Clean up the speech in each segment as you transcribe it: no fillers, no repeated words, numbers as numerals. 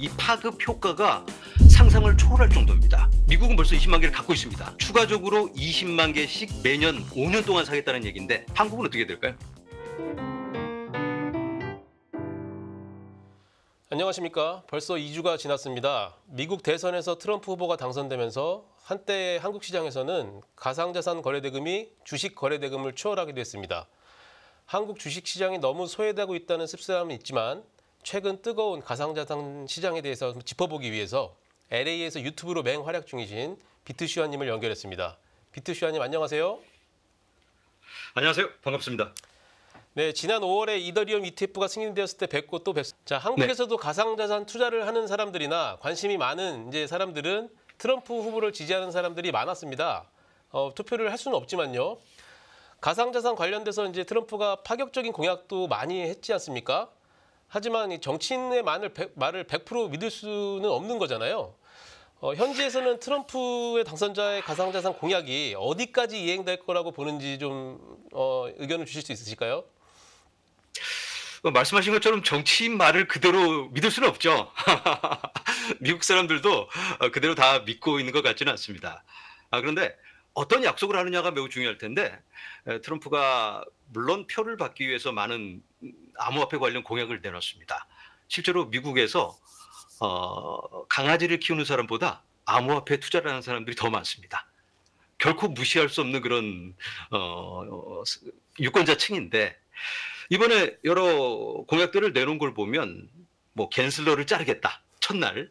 이 파급 효과가 상상을 초월할 정도입니다. 미국은 벌써 20만 개를 갖고 있습니다. 추가적으로 20만 개씩 매년 5년 동안 사겠다는 얘기인데 한국은 어떻게 될까요? 안녕하십니까. 벌써 2주가 지났습니다. 미국 대선에서 트럼프 후보가 당선되면서 한때 한국 시장에서는 가상자산 거래대금이 주식 거래대금을 추월하기도 했습니다. 한국 주식시장이 너무 소외되고 있다는 씁쓸함은 있지만 최근 뜨거운 가상자산 시장에 대해서 짚어보기 위해서 LA에서 유튜브로 맹활약 중이신 비트슈아님을 연결했습니다. 비트슈아님 안녕하세요. 안녕하세요. 반갑습니다. 네, 지난 5월에 이더리움 ETF가 승인되었을 때 뵙고 또 뵙습니다. 자, 한국에서도 가상자산 투자를 하는 사람들이나 관심이 많은 사람들은 트럼프 후보를 지지하는 사람들이 많았습니다. 투표를 할 수는 없지만요. 가상자산 관련돼서 트럼프가 파격적인 공약도 많이 했지 않습니까? 하지만 이 정치인의 말을 100% 믿을 수는 없는 거잖아요. 현지에서는 트럼프의 당선자의 가상자산 공약이 어디까지 이행될 거라고 보는지 좀 의견을 주실 수 있으실까요? 말씀하신 것처럼 정치인 말을 그대로 믿을 수는 없죠. 미국 사람들도 그대로 다 믿고 있는 것 같지는 않습니다. 그런데 어떤 약속을 하느냐가 매우 중요할 텐데 트럼프가 물론 표를 받기 위해서 많은 암호화폐 관련 공약을 내놨습니다. 실제로 미국에서 강아지를 키우는 사람보다 암호화폐 투자를 하는 사람들이 더 많습니다. 결코 무시할 수 없는 그런 유권자층인데 이번에 여러 공약들을 내놓은 걸 보면 뭐 갠슬러를 자르겠다. 첫날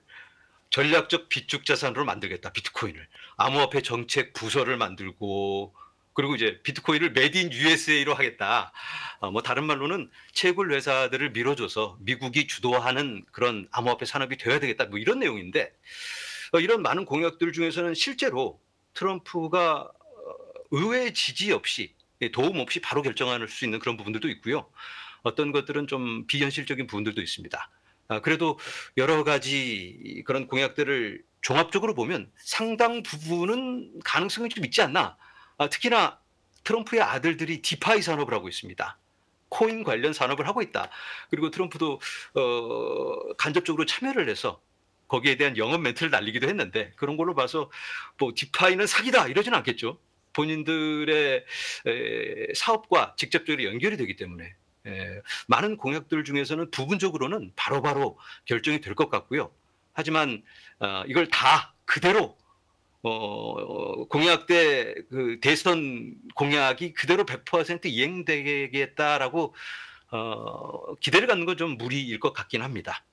전략적 비축 자산으로 만들겠다. 비트코인을. 암호화폐 정책 부서를 만들고 그리고 이제 비트코인을 메드 인 USA로 하겠다. 뭐 다른 말로는 채굴 회사들을 밀어줘서 미국이 주도하는 그런 암호화폐 산업이 되어야 되겠다. 뭐 이런 내용인데 이런 많은 공약들 중에서는 실제로 트럼프가 의회의 지지 없이 도움 없이 바로 결정할 수 있는 그런 부분들도 있고요. 어떤 것들은 좀 비현실적인 부분들도 있습니다. 그래도 여러 가지 그런 공약들을 종합적으로 보면 상당 부분은 가능성이 좀 있지 않나. 특히나 트럼프의 아들들이 디파이 산업을 하고 있습니다. 코인 관련 산업을 하고 있다. 그리고 트럼프도 간접적으로 참여를 해서 거기에 대한 영업 멘트를 날리기도 했는데 그런 걸로 봐서 뭐 디파이는 사기다 이러진 않겠죠. 본인들의 사업과 직접적으로 연결이 되기 때문에 많은 공약들 중에서는 부분적으로는 바로바로 결정이 될 것 같고요. 하지만 이걸 다 그대로 공약 때 그 대선 공약이 그대로 100% 이행되겠다라고 기대를 갖는 건 좀 무리일 것 같긴 합니다.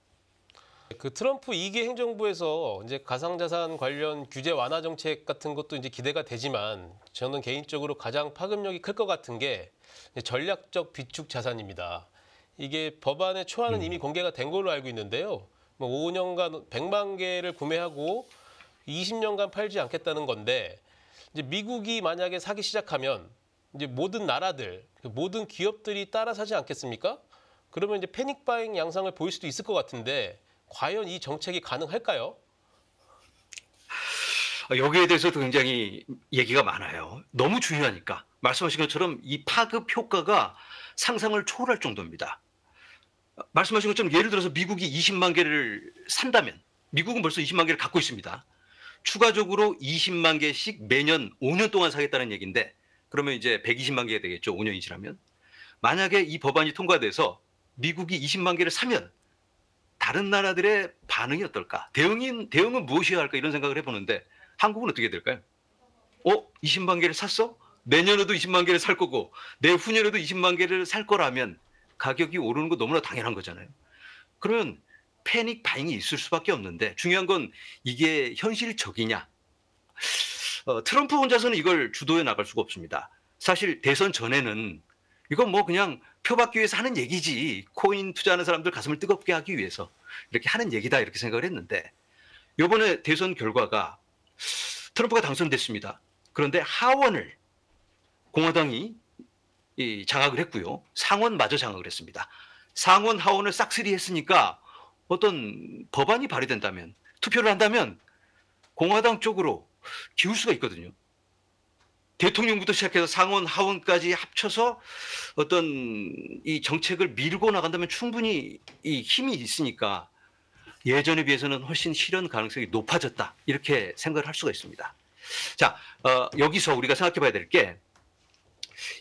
그 트럼프 2기 행정부에서 가상자산 관련 규제 완화 정책 같은 것도 기대가 되지만 저는 개인적으로 가장 파급력이 클 것 같은 게 전략적 비축 자산입니다. 이게 법안의 초안은 이미 공개가 된 걸로 알고 있는데요. 뭐 5년간 100만 개를 구매하고 20년간 팔지 않겠다는 건데 미국이 만약에 사기 시작하면 모든 나라들, 모든 기업들이 따라 사지 않겠습니까? 그러면 패닉 바잉 양상을 보일 수도 있을 것 같은데 과연 이 정책이 가능할까요? 여기에 대해서도 굉장히 얘기가 많아요. 너무 중요하니까. 말씀하신 것처럼 이 파급 효과가 상상을 초월할 정도입니다. 말씀하신 것처럼 예를 들어서 미국이 20만 개를 산다면 미국은 벌써 20만 개를 갖고 있습니다. 추가적으로 20만 개씩 매년 5년 동안 사겠다는 얘기인데 그러면 이제 120만 개가 되겠죠. 5년이 지나면. 만약에 이 법안이 통과돼서 미국이 20만 개를 사면 다른 나라들의 반응이 어떨까? 대응은 무엇이어야 할까? 이런 생각을 해보는데 한국은 어떻게 될까요? 20만 개를 샀어? 내년에도 20만 개를 살 거고 내후년에도 20만 개를 살 거라면 가격이 오르는 거 너무나 당연한 거잖아요. 그러면 패닉 바잉이 있을 수밖에 없는데 중요한 건 이게 현실적이냐. 트럼프 혼자서는 이걸 주도해 나갈 수가 없습니다. 사실 대선 전에는 이건 뭐 그냥 표 받기 위해서 하는 얘기지 코인 투자하는 사람들 가슴을 뜨겁게 하기 위해서 이렇게 하는 얘기다 이렇게 생각을 했는데 이번에 대선 결과가 트럼프가 당선됐습니다. 그런데 하원을 공화당이 장악을 했고요. 상원마저 장악을 했습니다. 상원 하원을 싹쓸이 했으니까 어떤 법안이 발의된다면 투표를 한다면 공화당 쪽으로 기울 수가 있거든요. 대통령부터 시작해서 상원, 하원까지 합쳐서 어떤 이 정책을 밀고 나간다면 충분히 이 힘이 있으니까 예전에 비해서는 훨씬 실현 가능성이 높아졌다. 이렇게 생각을 할 수가 있습니다. 자, 여기서 우리가 생각해 봐야 될 게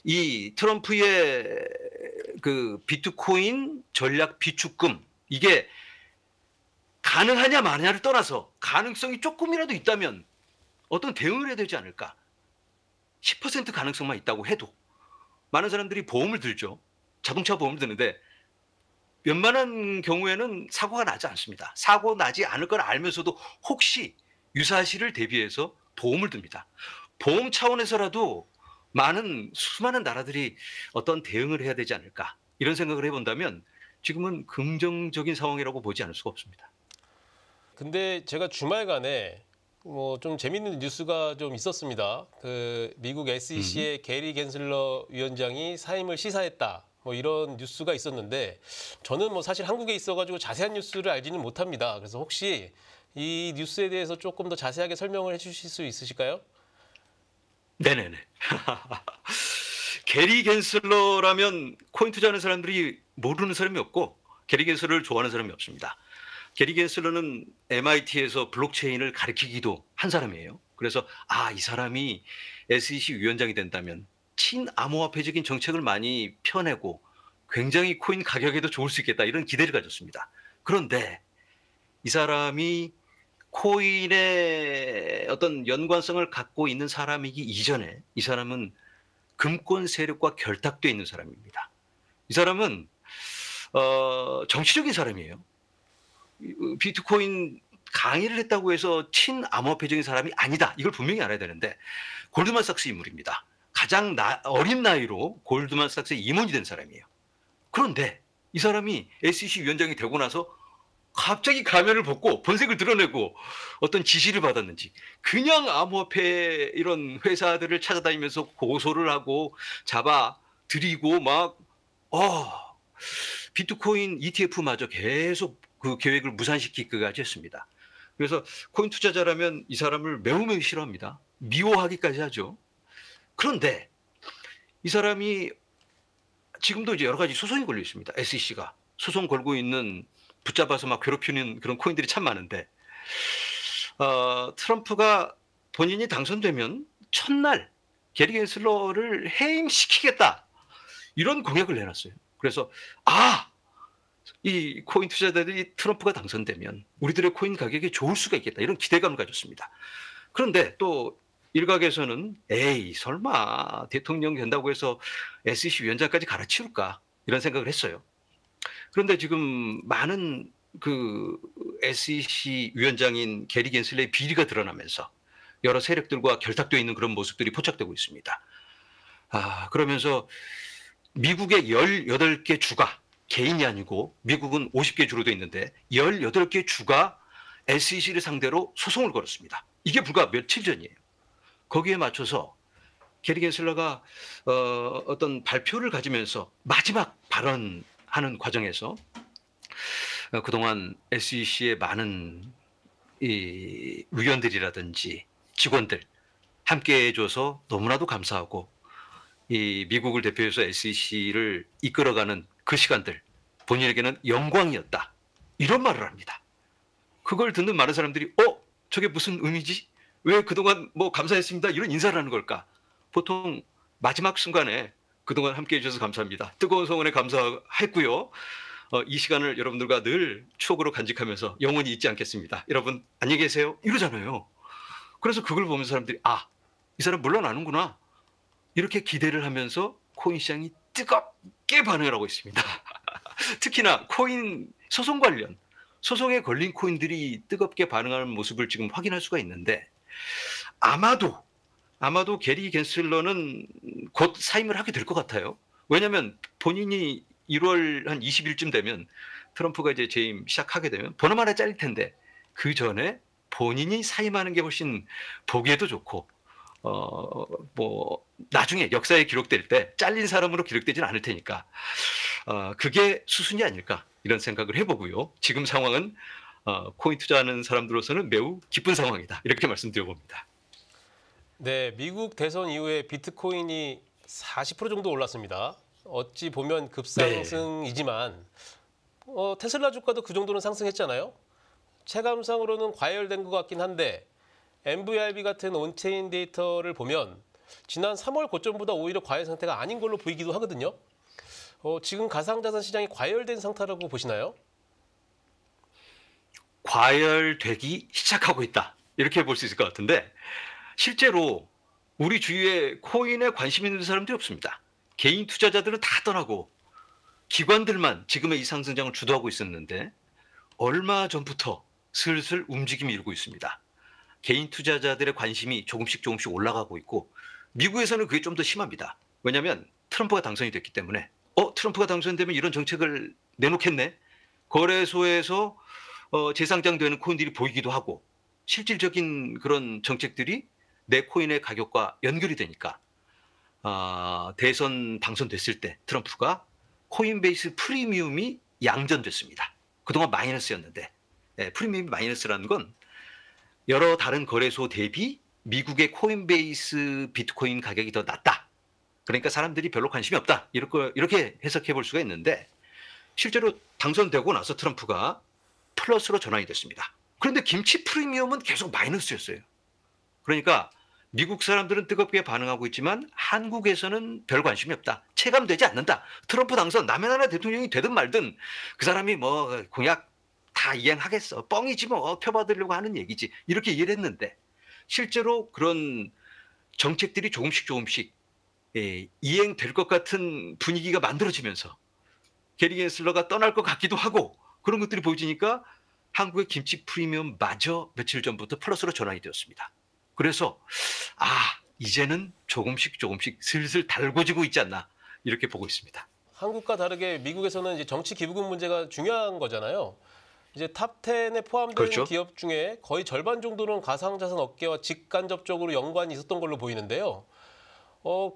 이 트럼프의 그 비트코인 전략 비축금 이게 가능하냐 마냐를 떠나서 가능성이 조금이라도 있다면 어떤 대응을 해야 되지 않을까? 10% 가능성만 있다고 해도 많은 사람들이 보험을 들죠. 자동차 보험을 드는데 웬만한 경우에는 사고가 나지 않습니다. 사고 나지 않을 걸 알면서도 혹시 유사시를 대비해서 보험을 듭니다. 보험 차원에서라도 수많은 나라들이 어떤 대응을 해야 되지 않을까 이런 생각을 해본다면 지금은 긍정적인 상황이라고 보지 않을 수가 없습니다. 근데 제가 주말간에 뭐 좀 재밌는 뉴스가 좀 있었습니다. 그 미국 SEC의 게리 겐슬러 위원장이 사임을 시사했다. 뭐 이런 뉴스가 있었는데 저는 뭐 사실 한국에 있어가지고 자세한 뉴스를 알지는 못합니다. 그래서 혹시 이 뉴스에 대해서 조금 더 자세하게 설명을 해주실 수 있으실까요? 네네네. 게리 겐슬러라면 코인 투자하는 사람들이 모르는 사람이 없고 게리 겐슬러를 좋아하는 사람이 없습니다. 게리 겐슬러는 MIT에서 블록체인을 가르치기도 한 사람이에요. 그래서 이 사람이 SEC 위원장이 된다면 친암호화폐적인 정책을 많이 펴내고 굉장히 코인 가격에도 좋을 수 있겠다 이런 기대를 가졌습니다. 그런데 이 사람이 코인의 어떤 연관성을 갖고 있는 사람이기 이전에 이 사람은 금권 세력과 결탁돼 있는 사람입니다. 이 사람은 정치적인 사람이에요. 비트코인 강의를 했다고 해서 친암호화폐적인 사람이 아니다. 이걸 분명히 알아야 되는데 골드만삭스 인물입니다. 가장 어린 나이로 골드만삭스의 임원이 된 사람이에요. 그런데 이 사람이 SEC 위원장이 되고 나서 갑자기 가면을 벗고 본색을 드러내고 어떤 지시를 받았는지 그냥 암호화폐 이런 회사들을 찾아다니면서 고소를 하고 잡아들이고 비트코인 ETF마저 계속 그 계획을 무산시키기까지 했습니다. 그래서 코인 투자자라면 이 사람을 매우 싫어합니다. 미워하기까지 하죠. 그런데 이 사람이 지금도 이제 여러 가지 소송이 걸려 있습니다. SEC가 소송 걸고 있는 붙잡아서 막 괴롭히는 그런 코인들이 참 많은데 트럼프가 본인이 당선되면 첫날 게리 겐슬러를 해임시키겠다 이런 공약을 내놨어요. 그래서 이 코인 투자자들이 트럼프가 당선되면 우리들의 코인 가격이 좋을 수가 있겠다 이런 기대감을 가졌습니다. 그런데 또 일각에서는 설마 대통령 된다고 해서 SEC 위원장까지 갈아치울까 이런 생각을 했어요. 그런데 지금 많은 그 SEC 위원장인 게리 겐슬러의 비리가 드러나면서 여러 세력들과 결탁되어 있는 그런 모습들이 포착되고 있습니다. 그러면서 미국의 18개 주가 개인이 아니고 미국은 50개 주로 되어 있는데 18개 주가 SEC를 상대로 소송을 걸었습니다. 이게 불과 며칠 전이에요. 거기에 맞춰서 게리 겐슬러가 어떤 발표를 가지면서 마지막 발언하는 과정에서 그동안 SEC의 많은 이 위원들이라든지 직원들 함께 해줘서 너무나도 감사하고 이 미국을 대표해서 SEC를 이끌어가는 그 시간들 본인에게는 영광이었다. 이런 말을 합니다. 그걸 듣는 많은 사람들이 저게 무슨 의미지? 왜 그동안 감사했습니다. 이런 인사를 하는 걸까? 보통 마지막 순간에 그동안 함께해 주셔서 감사합니다. 뜨거운 성원에 감사했고요. 이 시간을 여러분들과 늘 추억으로 간직하면서 영원히 잊지 않겠습니다. 여러분 안녕히 계세요. 이러잖아요. 그래서 그걸 보면서 사람들이 이 사람 물러나는구나. 이렇게 기대를 하면서 코인 시장이 뜨겁게 반응을 하고 있습니다. 특히나 코인 소송 관련 소송에 걸린 코인들이 뜨겁게 반응하는 모습을 지금 확인할 수가 있는데 아마도 게리 겐슬러는 곧 사임을 하게 될 것 같아요. 왜냐하면 본인이 1월 한 20일쯤 되면 트럼프가 이제 재임 시작하게 되면 번호 하나 잘릴 텐데 그 전에 본인이 사임하는 게 훨씬 보기에도 좋고 나중에 역사에 기록될 때 잘린 사람으로 기록되지는 않을 테니까 그게 수순이 아닐까 이런 생각을 해보고요. 지금 상황은 코인 투자하는 사람들로서는 매우 기쁜 상황이다. 이렇게 말씀드려봅니다. 네, 미국 대선 이후에 비트코인이 40% 정도 올랐습니다. 어찌 보면 급상승이지만 테슬라 주가도 그 정도는 상승했잖아요. 체감상으로는 과열된 것 같긴 한데 MVRB 같은 온체인 데이터를 보면 지난 3월 고점보다 오히려 과열 상태가 아닌 걸로 보이기도 하거든요. 지금 가상자산 시장이 과열된 상태라고 보시나요? 과열되기 시작하고 있다. 이렇게 볼 수 있을 것 같은데 실제로 우리 주위에 코인에 관심 있는 사람들이 없습니다. 개인 투자자들은 다 떠나고 기관들만 지금의 이 상승장을 주도하고 있었는데 얼마 전부터 슬슬 움직임이 일고 있습니다. 개인 투자자들의 관심이 조금씩 올라가고 있고 미국에서는 그게 좀 더 심합니다. 왜냐하면 트럼프가 당선이 됐기 때문에 트럼프가 당선되면 이런 정책을 내놓겠네. 거래소에서 재상장되는 코인들이 보이기도 하고 실질적인 그런 정책들이 내 코인의 가격과 연결이 되니까 대선 당선됐을 때 트럼프가 코인베이스 프리미엄이 양전됐습니다. 그동안 마이너스였는데 프리미엄이 마이너스라는 건 여러 다른 거래소 대비 미국의 코인베이스 비트코인 가격이 더 낮다. 그러니까 사람들이 별로 관심이 없다. 이렇게 해석해 볼 수가 있는데 실제로 당선되고 나서 트럼프가 플러스로 전환이 됐습니다. 그런데 김치 프리미엄은 계속 마이너스였어요. 그러니까 미국 사람들은 뜨겁게 반응하고 있지만 한국에서는 별 관심이 없다. 체감되지 않는다. 트럼프 당선 남의 나라 대통령이 되든 말든 그 사람이 뭐 공약 다 이행하겠어. 뻥이지 뭐 펴받으려고 하는 얘기지. 이렇게 이해를 했는데 실제로 그런 정책들이 조금씩 이행될 것 같은 분위기가 만들어지면서 게리 겐슬러가 떠날 것 같기도 하고 그런 것들이 보여지니까 한국의 김치 프리미엄마저 며칠 전부터 플러스로 전환이 되었습니다. 그래서 이제는 조금씩 슬슬 달궈지고 있지 않나 이렇게 보고 있습니다. 한국과 다르게 미국에서는 이제 정치 기부금 문제가 중요한 거잖아요. 이제 탑 10에 포함된 그렇죠. 기업 중에 거의 절반 정도는 가상자산 업계와 직간접적으로 연관이 있었던 걸로 보이는데요.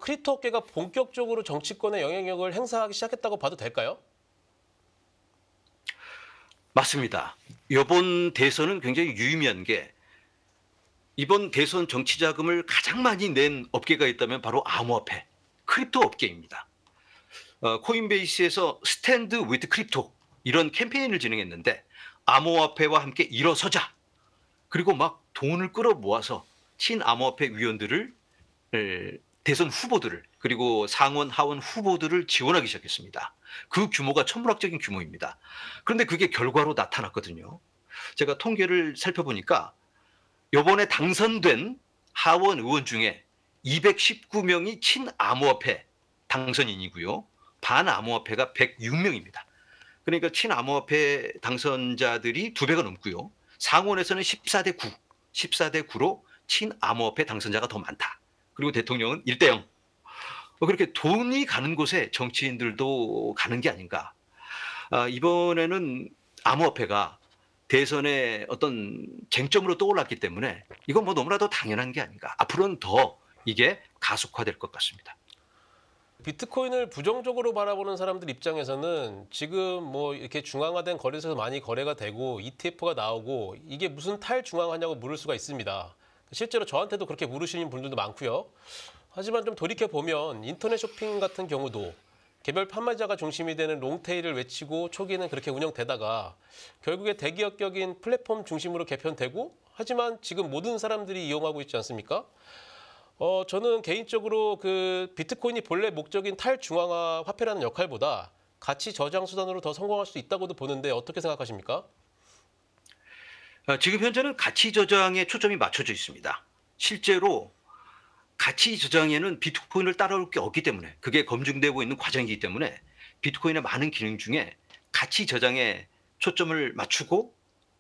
크립토 업계가 본격적으로 정치권의 영향력을 행사하기 시작했다고 봐도 될까요? 맞습니다. 이번 대선은 굉장히 유의미한 게 이번 대선 정치 자금을 가장 많이 낸 업계가 있다면 바로 암호화폐, 크립토 업계입니다. 코인베이스에서 스탠드 위드 크립토 이런 캠페인을 진행했는데 암호화폐와 함께 일어서자. 그리고 막 돈을 끌어 모아서 친암호화폐 위원들을 대선 후보들을 그리고 상원 하원 후보들을 지원하기 시작했습니다. 그 규모가 천문학적인 규모입니다. 그런데 그게 결과로 나타났거든요. 제가 통계를 살펴보니까 이번에 당선된 하원 의원 중에 219명이 친암호화폐 당선인이고요. 반암호화폐가 106명입니다. 그러니까 친암호화폐 당선자들이 2배가 넘고요. 상원에서는 14대 9로 친암호화폐 당선자가 더 많다. 그리고 대통령은 1대 0. 그렇게 돈이 가는 곳에 정치인들도 가는 게 아닌가. 이번에는 암호화폐가 대선의 어떤 쟁점으로 떠올랐기 때문에 이건 뭐 너무나도 당연한 게 아닌가. 앞으로는 더 이게 가속화될 것 같습니다. 비트코인을 부정적으로 바라보는 사람들 입장에서는 지금 뭐 이렇게 중앙화된 거래소에서 많이 거래가 되고 ETF가 나오고 이게 무슨 탈중앙화냐고 물을 수가 있습니다. 실제로 저한테도 그렇게 물으시는 분들도 많고요. 하지만 좀 돌이켜보면 인터넷 쇼핑 같은 경우도 개별 판매자가 중심이 되는 롱테일을 외치고 초기에는 그렇게 운영되다가 결국에 대기업 격인 플랫폼 중심으로 개편되고 하지만 지금 모든 사람들이 이용하고 있지 않습니까? 저는 개인적으로 그 비트코인이 본래 목적인 탈중앙화 화폐라는 역할보다 가치 저장 수단으로 더 성공할 수 있다고도 보는데 어떻게 생각하십니까? 지금 현재는 가치 저장에 초점이 맞춰져 있습니다. 실제로 가치 저장에는 비트코인을 따라올 게 없기 때문에 그게 검증되고 있는 과정이기 때문에 비트코인의 많은 기능 중에 가치 저장에 초점을 맞추고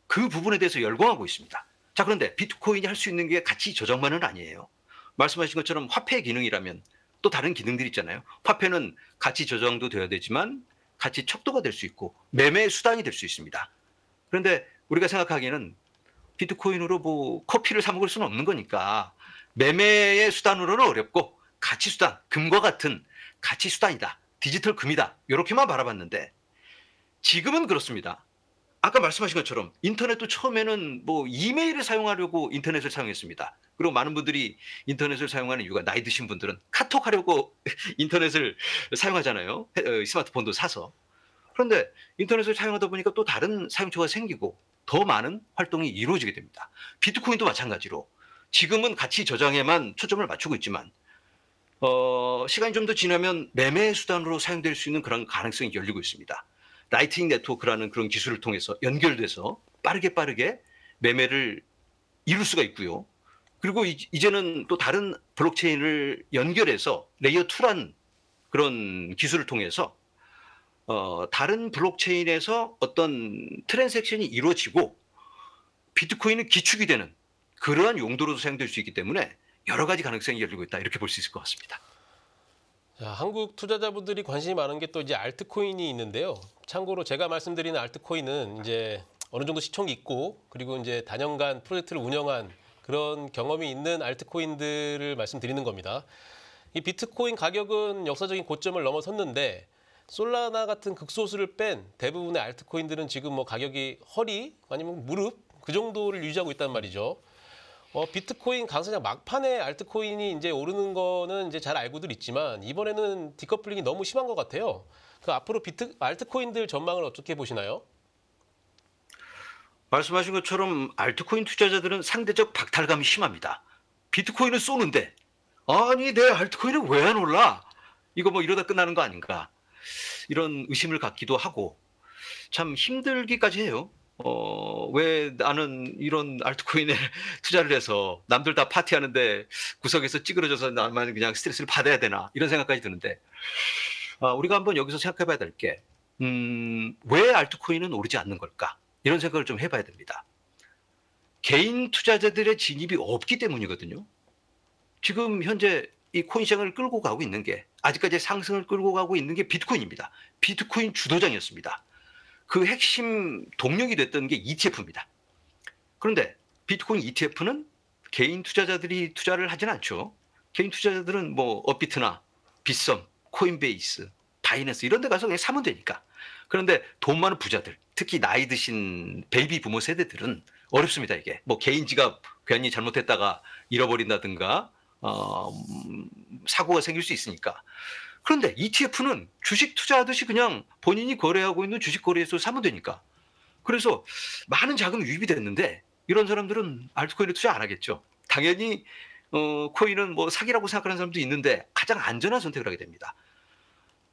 그 부분에 대해서 열광하고 있습니다. 자, 그런데 비트코인이 할 수 있는 게 가치 저장만은 아니에요. 말씀하신 것처럼 화폐 기능이라면 또 다른 기능들이 있잖아요. 화폐는 가치 저장도 돼야 되지만 가치 척도가 될 수 있고 매매 수단이 될 수 있습니다. 그런데 우리가 생각하기에는 비트코인으로 뭐 커피를 사 먹을 수는 없는 거니까 매매의 수단으로는 어렵고 가치 수단, 금과 같은 가치 수단이다. 디지털 금이다. 이렇게만 바라봤는데 지금은 그렇습니다. 아까 말씀하신 것처럼 인터넷도 처음에는 뭐 이메일을 사용하려고 인터넷을 사용했습니다. 그리고 많은 분들이 인터넷을 사용하는 이유가 나이 드신 분들은 카톡 하려고 인터넷을 사용하잖아요. 스마트폰도 사서. 그런데 인터넷을 사용하다 보니까 또 다른 사용처가 생기고 더 많은 활동이 이루어지게 됩니다. 비트코인도 마찬가지로 지금은 가치 저장에만 초점을 맞추고 있지만 시간이 좀 더 지나면 매매 수단으로 사용될 수 있는 그런 가능성이 열리고 있습니다. 라이트닝 네트워크라는 그런 기술을 통해서 연결돼서 빠르게 매매를 이룰 수가 있고요. 그리고 이제는 또 다른 블록체인을 연결해서 레이어 2란 그런 기술을 통해서 다른 블록체인에서 어떤 트랜잭션이 이루어지고 비트코인은 기축이 되는 그러한 용도로도 사용될 수 있기 때문에 여러 가지 가능성이 열리고 있다 이렇게 볼 수 있을 것 같습니다. 자, 한국 투자자분들이 관심이 많은 게 또 이제 알트코인이 있는데요. 참고로 제가 말씀드리는 알트코인은 이제 어느 정도 시총이 있고 그리고 이제 다년간 프로젝트를 운영한 그런 경험이 있는 알트코인들을 말씀드리는 겁니다. 이 비트코인 가격은 역사적인 고점을 넘어섰는데 솔라나 같은 극소수를 뺀 대부분의 알트코인들은 지금 뭐 가격이 허리 아니면 무릎 그 정도를 유지하고 있단 말이죠. 비트코인 강세장 막판에 알트코인이 이제 오르는 거는 이제 잘 알고들 있지만 이번에는 디커플링이 너무 심한 것 같아요. 그 앞으로 알트코인들 전망을 어떻게 보시나요? 말씀하신 것처럼 알트코인 투자자들은 상대적 박탈감이 심합니다. 비트코인은 쏘는데 아니 내 알트코인은 왜 안 올라? 이거 뭐 이러다 끝나는 거 아닌가? 이런 의심을 갖기도 하고 참 힘들기까지 해요. 왜 나는 이런 알트코인에 투자를 해서 남들 다 파티하는데 구석에서 찌그러져서 나만 그냥 스트레스를 받아야 되나 이런 생각까지 드는데 우리가 한번 여기서 생각해 봐야 될 게 왜 알트코인은 오르지 않는 걸까? 이런 생각을 좀 해봐야 됩니다. 개인 투자자들의 진입이 없기 때문이거든요. 지금 현재 이 코인 시장을 끌고 가고 있는 게 아직까지 상승을 끌고 가고 있는 게 비트코인입니다. 비트코인 주도장이었습니다. 그 핵심 동력이 됐던 게 ETF입니다. 그런데 비트코인 ETF는 개인 투자자들이 투자를 하진 않죠. 개인 투자자들은 뭐 업비트나 빗썸, 코인베이스, 바이낸스 이런 데 가서 그냥 사면 되니까. 그런데 돈 많은 부자들, 특히 나이 드신 베이비 부모 세대들은 어렵습니다, 이게. 뭐 개인 지갑 괜히 잘못했다가 잃어버린다든가 사고가 생길 수 있으니까. 그런데 ETF는 주식 투자하듯이 그냥 본인이 거래하고 있는 주식 거래소에서 사면 되니까. 그래서 많은 자금이 유입이 됐는데 이런 사람들은 알트코인에 투자 안 하겠죠. 당연히 코인은 뭐 사기라고 생각하는 사람도 있는데 가장 안전한 선택을 하게 됩니다.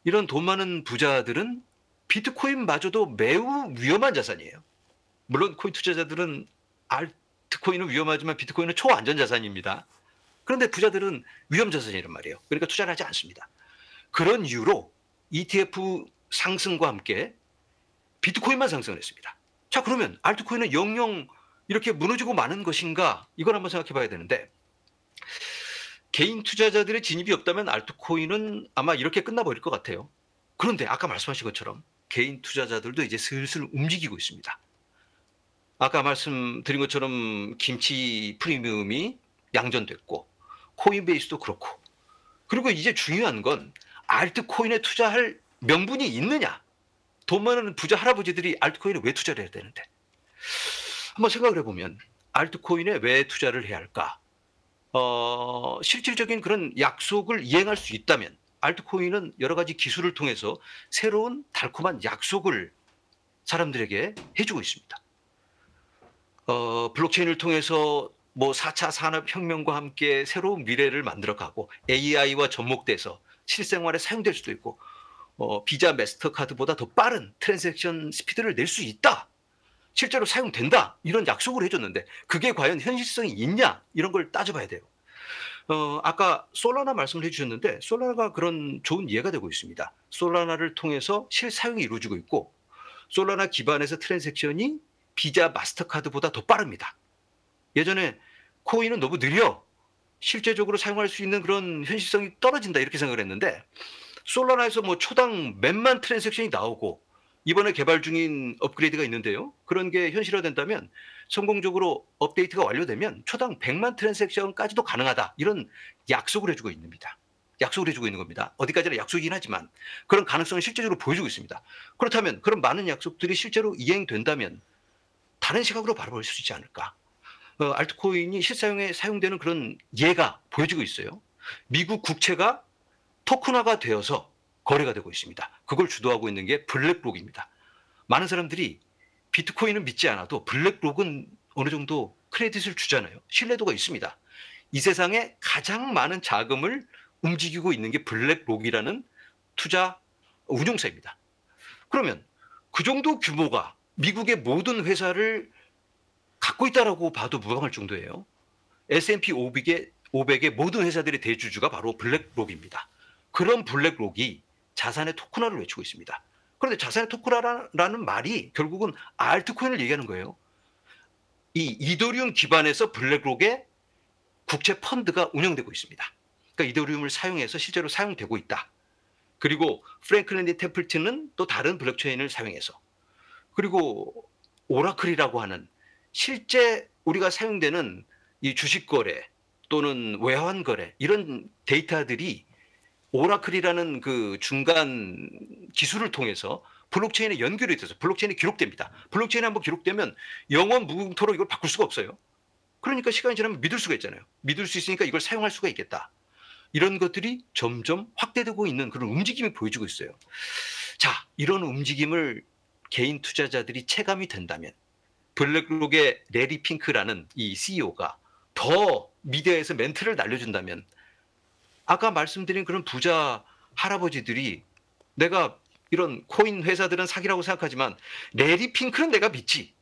이런 돈 많은 부자들은 비트코인마저도 매우 위험한 자산이에요. 물론 코인 투자자들은 알트코인은 위험하지만 비트코인은 초안전 자산입니다. 그런데 부자들은 위험 자산이란 말이에요. 그러니까 투자를 하지 않습니다. 그런 이유로 ETF 상승과 함께 비트코인만 상승을 했습니다. 자, 그러면 알트코인은 영영 이렇게 무너지고 마는 것인가? 이걸 한번 생각해 봐야 되는데 개인 투자자들의 진입이 없다면 알트코인은 아마 이렇게 끝나버릴 것 같아요. 그런데 아까 말씀하신 것처럼 개인 투자자들도 이제 슬슬 움직이고 있습니다. 아까 말씀드린 것처럼 김치 프리미엄이 양전됐고 코인베이스도 그렇고 그리고 이제 중요한 건 알트코인에 투자할 명분이 있느냐. 돈 많은 부자 할아버지들이 알트코인에 왜 투자를 해야 되는데. 한번 생각을 해보면 알트코인에 왜 투자를 해야 할까. 실질적인 그런 약속을 이행할 수 있다면 알트코인은 여러 가지 기술을 통해서 새로운 달콤한 약속을 사람들에게 해주고 있습니다. 블록체인을 통해서 뭐 4차 산업혁명과 함께 새로운 미래를 만들어가고 AI와 접목돼서 실생활에 사용될 수도 있고 비자 마스터카드보다 더 빠른 트랜잭션 스피드를 낼 수 있다. 실제로 사용된다. 이런 약속을 해줬는데 그게 과연 현실성이 있냐 이런 걸 따져봐야 돼요. 아까 솔라나 말씀을 해주셨는데 솔라나가 그런 좋은 예가 되고 있습니다. 솔라나를 통해서 실사용이 이루어지고 있고 솔라나 기반에서 트랜잭션이 비자 마스터카드보다 더 빠릅니다. 예전에 코인은 너무 느려 실제적으로 사용할 수 있는 그런 현실성이 떨어진다 이렇게 생각을 했는데 솔라나에서 뭐 초당 몇만 트랜잭션이 나오고 이번에 개발 중인 업그레이드가 있는데요. 그런 게 현실화된다면 성공적으로 업데이트가 완료되면 초당 100만 트랜잭션까지도 가능하다. 이런 약속을 해주고 있습니다. 약속을 해주고 있는 겁니다. 어디까지나 약속이긴 하지만 그런 가능성을 실제적으로 보여주고 있습니다. 그렇다면 그런 많은 약속들이 실제로 이행된다면 다른 시각으로 바라볼 수 있지 않을까. 알트코인이 실사용에 사용되는 그런 예가 보여지고 있어요. 미국 국채가 토큰화가 되어서 거래가 되고 있습니다. 그걸 주도하고 있는 게 블랙록입니다. 많은 사람들이 비트코인은 믿지 않아도 블랙록은 어느 정도 크레딧을 주잖아요. 신뢰도가 있습니다. 이 세상에 가장 많은 자금을 움직이고 있는 게 블랙록이라는 투자 운용사입니다. 그러면 그 정도 규모가 미국의 모든 회사를 갖고 있다라고 봐도 무방할 정도예요. S&P 500의 모든 회사들의 대주주가 바로 블랙록입니다. 그런 블랙록이 자산의 토큰화를 외치고 있습니다. 그런데 자산의 토큰화라는 말이 결국은 알트코인을 얘기하는 거예요. 이 이더리움 기반에서 블랙록의 국채 펀드가 운영되고 있습니다. 그러니까 이더리움을 사용해서 실제로 사용되고 있다. 그리고 프랭클린 디 템플튼은 또 다른 블록체인을 사용해서, 그리고 오라클이라고 하는 실제 우리가 사용되는 이 주식 거래 또는 외환 거래 이런 데이터들이 오라클이라는 그 중간 기술을 통해서 블록체인에 연결이 돼서 블록체인에 기록됩니다. 블록체인에 한번 기록되면 영원 무궁토록 이걸 바꿀 수가 없어요. 그러니까 시간이 지나면 믿을 수가 있잖아요. 믿을 수 있으니까 이걸 사용할 수가 있겠다. 이런 것들이 점점 확대되고 있는 그런 움직임이 보여지고 있어요. 자, 이런 움직임을 개인 투자자들이 체감이 된다면 블랙록의 레리 핑크라는 이 CEO가 더 미디어에서 멘트를 날려준다면 아까 말씀드린 그런 부자 할아버지들이 내가 이런 코인 회사들은 사기라고 생각하지만 레리 핑크는 내가 믿지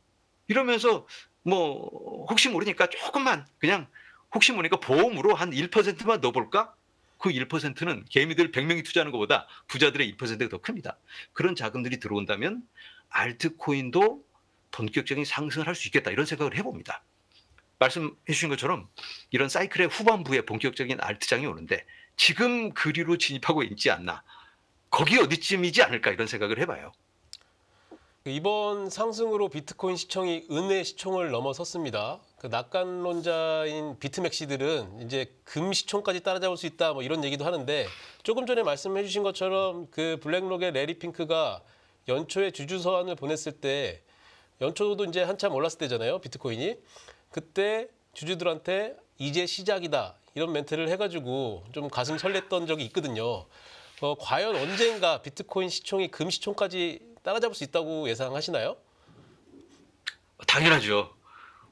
이러면서 뭐 혹시 모르니까 조금만 그냥 혹시 모르니까 보험으로 한 1%만 넣어볼까? 그 1%는 개미들 100명이 투자하는 것보다 부자들의 1%가 더 큽니다. 그런 자금들이 들어온다면 알트코인도 본격적인 상승을 할 수 있겠다 이런 생각을 해봅니다. 말씀해 주신 것처럼 이런 사이클의 후반부에 본격적인 알트장이 오는데 지금 그리로 진입하고 있지 않나. 거기 어디쯤이지 않을까 이런 생각을 해봐요. 이번 상승으로 비트코인 시총이 은의 시총을 넘어섰습니다. 그 낙관론자인 비트맥시들은 이제 금 시총까지 따라잡을 수 있다 뭐 이런 얘기도 하는데 조금 전에 말씀해 주신 것처럼 그 블랙록의 레리 핑크가 연초에 주주 서한을 보냈을 때 연초도 이제 한참 올랐을 때잖아요. 비트코인이. 그때 주주들한테 이제 시작이다 이런 멘트를 해가지고 좀 가슴 설렜던 적이 있거든요. 과연 언젠가 비트코인 시총이 금 시총까지 따라잡을 수 있다고 예상하시나요? 당연하죠.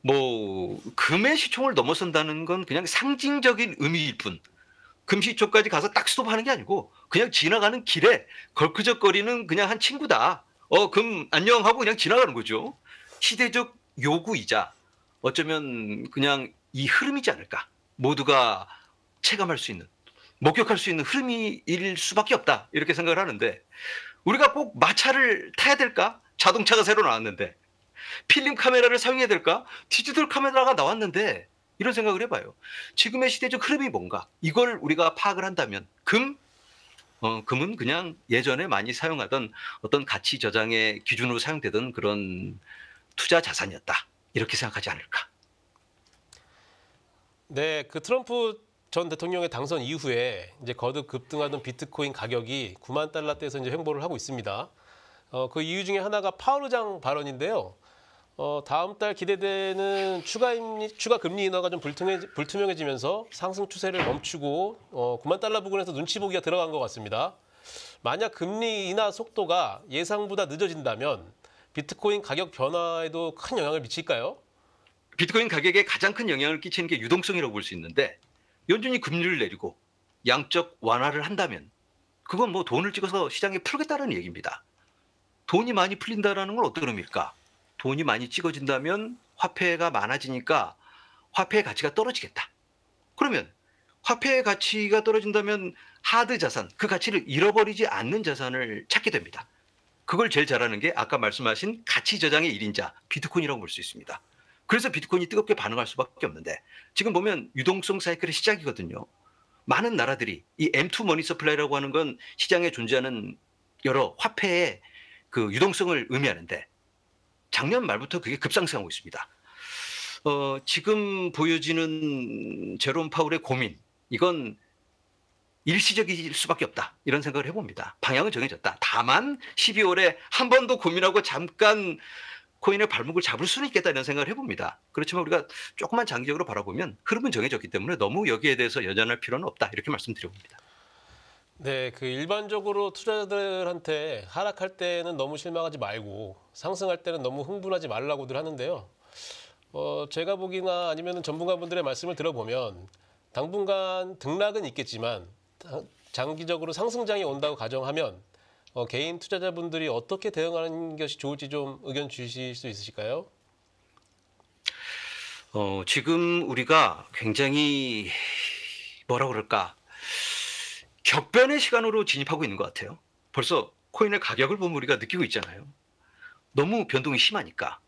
뭐 금의 시총을 넘어선다는 건 그냥 상징적인 의미일 뿐. 금 시총까지 가서 딱 스톱하는 게 아니고 그냥 지나가는 길에 걸그적거리는 그냥 한 친구다. 금 안녕 하고 그냥 지나가는 거죠. 시대적 요구이자 어쩌면 그냥 이 흐름이지 않을까. 모두가 체감할 수 있는, 목격할 수 있는 흐름일 수밖에 없다. 이렇게 생각을 하는데 우리가 꼭 마차를 타야 될까? 자동차가 새로 나왔는데. 필름 카메라를 사용해야 될까? 디지털 카메라가 나왔는데 이런 생각을 해봐요. 지금의 시대적 흐름이 뭔가? 이걸 우리가 파악을 한다면 금은 그냥 예전에 많이 사용하던 어떤 가치 저장의 기준으로 사용되던 그런 투자 자산이었다. 이렇게 생각하지 않을까? 네, 그 트럼프 전 대통령의 당선 이후에 이제 거듭 급등하던 비트코인 가격이 9만 달러대에서 이제 횡보를 하고 있습니다. 그 이유 중에 하나가 파월 의장 발언인데요. 다음 달 기대되는 추가 금리 인하가 좀 불투명해지면서 상승 추세를 멈추고 9만 달러 부근에서 눈치 보기가 들어간 것 같습니다. 만약 금리 인하 속도가 예상보다 늦어진다면 비트코인 가격 변화에도 큰 영향을 미칠까요? 비트코인 가격에 가장 큰 영향을 끼치는 게 유동성이라고 볼 수 있는데 연준이 금리를 내리고 양적 완화를 한다면 그건 뭐 돈을 찍어서 시장에 풀겠다는 얘기입니다. 돈이 많이 풀린다는 건 어떤 의미일까? 돈이 많이 찍어진다면 화폐가 많아지니까 화폐의 가치가 떨어지겠다. 그러면 화폐의 가치가 떨어진다면 하드 자산, 그 가치를 잃어버리지 않는 자산을 찾게 됩니다. 그걸 제일 잘하는 게 아까 말씀하신 가치 저장의 1인자 비트코인이라고 볼 수 있습니다. 그래서 비트코인이 뜨겁게 반응할 수밖에 없는데 지금 보면 유동성 사이클의 시작이거든요. 많은 나라들이 이 M2 머니 서플라이라고 하는 건 시장에 존재하는 여러 화폐의 그 유동성을 의미하는데 작년 말부터 그게 급상승하고 있습니다. 지금 보여지는 제롬 파월의 고민 이건 일시적일 수밖에 없다 이런 생각을 해봅니다. 방향은 정해졌다. 다만 12월에 한 번 더 고민하고 잠깐 코인의 발목을 잡을 수는 있겠다 이런 생각을 해봅니다. 그렇지만 우리가 조금만 장기적으로 바라보면 흐름은 정해졌기 때문에 너무 여기에 대해서 여전할 필요는 없다 이렇게 말씀드려봅니다. 네, 그 일반적으로 투자자들한테 하락할 때는 너무 실망하지 말고 상승할 때는 너무 흥분하지 말라고들 하는데요. 제가 보기나 아니면 전문가분들의 말씀을 들어보면 당분간 등락은 있겠지만 장기적으로 상승장이 온다고 가정하면 개인 투자자분들이 어떻게 대응하는 것이 좋을지 좀 의견 주실 수 있으실까요? 지금 우리가 굉장히 뭐라 그럴까? 격변의 시간으로 진입하고 있는 것 같아요. 벌써 코인의 가격을 보면 우리가 느끼고 있잖아요. 너무 변동이 심하니까.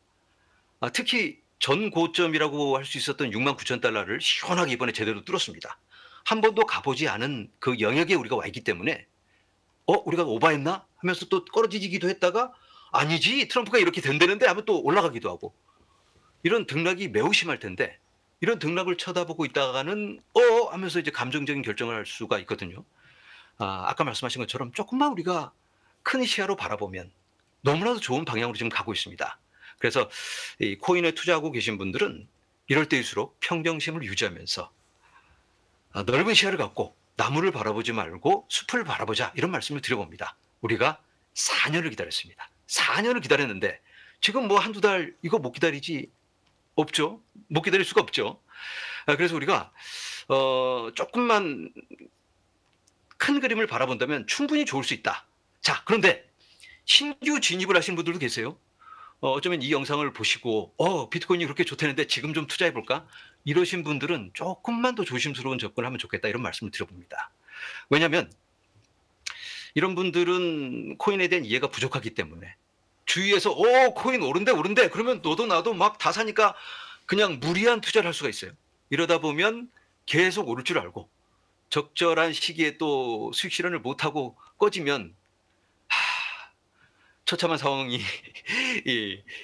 특히 전 고점이라고 할 수 있었던 69,000달러를 시원하게 이번에 제대로 뚫었습니다. 한 번도 가보지 않은 그 영역에 우리가 와 있기 때문에 우리가 오버했나 하면서 또 떨어지기도 했다가 아니지 트럼프가 이렇게 된다는데 하면 또 올라가기도 하고 이런 등락이 매우 심할 텐데 이런 등락을 쳐다보고 있다가는 하면서 이제 감정적인 결정을 할 수가 있거든요. 아까 말씀하신 것처럼 조금만 우리가 큰 시야로 바라보면 너무나도 좋은 방향으로 지금 가고 있습니다. 그래서 이 코인에 투자하고 계신 분들은 이럴 때일수록 평정심을 유지하면서 넓은 시야를 갖고 나무를 바라보지 말고 숲을 바라보자 이런 말씀을 드려봅니다. 우리가 4년을 기다렸습니다. 4년을 기다렸는데 지금 뭐 한두 달 이거 못 기다리지 없죠. 못 기다릴 수가 없죠. 그래서 우리가 조금만 큰 그림을 바라본다면 충분히 좋을 수 있다. 자, 그런데 신규 진입을 하신 분들도 계세요. 어쩌면 이 영상을 보시고 비트코인이 그렇게 좋다는데 지금 좀 투자해 볼까? 이러신 분들은 조금만 더 조심스러운 접근을 하면 좋겠다 이런 말씀을 드려봅니다. 왜냐하면 이런 분들은 코인에 대한 이해가 부족하기 때문에 주위에서 코인 오른대 그러면 너도 나도 막 다 사니까 그냥 무리한 투자를 할 수가 있어요. 이러다 보면 계속 오를 줄 알고 적절한 시기에 또 수익 실현을 못하고 꺼지면 처참한 상황이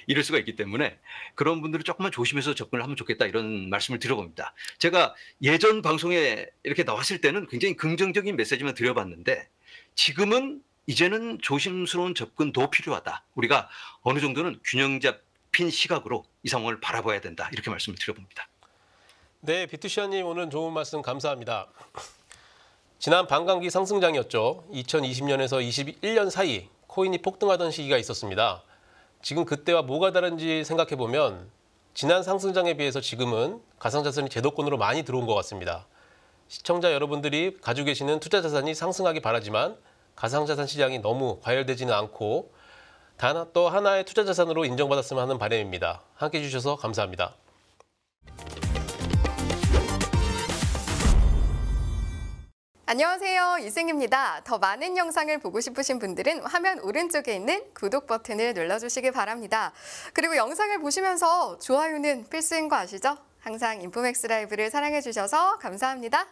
이럴 수가 있기 때문에 그런 분들은 조금만 조심해서 접근을 하면 좋겠다 이런 말씀을 드려봅니다. 제가 예전 방송에 이렇게 나왔을 때는 굉장히 긍정적인 메시지만 드려봤는데 지금은 이제는 조심스러운 접근도 필요하다. 우리가 어느 정도는 균형 잡힌 시각으로 이 상황을 바라봐야 된다. 이렇게 말씀을 드려봅니다. 네, 비투시아님 오늘 좋은 말씀 감사합니다. 지난 반감기 상승장이었죠. 2020년에서 21년 사이 코인이 폭등하던 시기가 있었습니다. 지금 그때와 뭐가 다른지 생각해보면 지난 상승장에 비해서 지금은 가상자산이 제도권으로 많이 들어온 것 같습니다. 시청자 여러분들이 가지고 계시는 투자자산이 상승하기 바라지만 가상자산 시장이 너무 과열되지는 않고 또 하나의 투자자산으로 인정받았으면 하는 바람입니다. 함께해 주셔서 감사합니다. 안녕하세요. 유승입니다. 더 많은 영상을 보고 싶으신 분들은 화면 오른쪽에 있는 구독 버튼을 눌러주시기 바랍니다. 그리고 영상을 보시면서 좋아요는 필수인 거 아시죠? 항상 인포맥스 라이브를 사랑해 주셔서 감사합니다.